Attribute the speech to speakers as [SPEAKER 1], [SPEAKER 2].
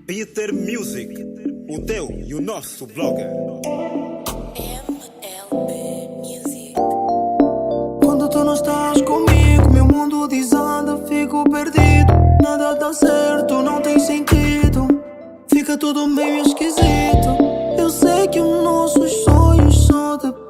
[SPEAKER 1] Peter Music, o teu e o nosso blogger.
[SPEAKER 2] MLB Music.
[SPEAKER 3] Quando tu não estás comigo, meu mundo desanda, fico perdido. Nada dá certo, não tem sentido. Fica tudo meio esquisito. Eu sei que os nossos sonhos só dependem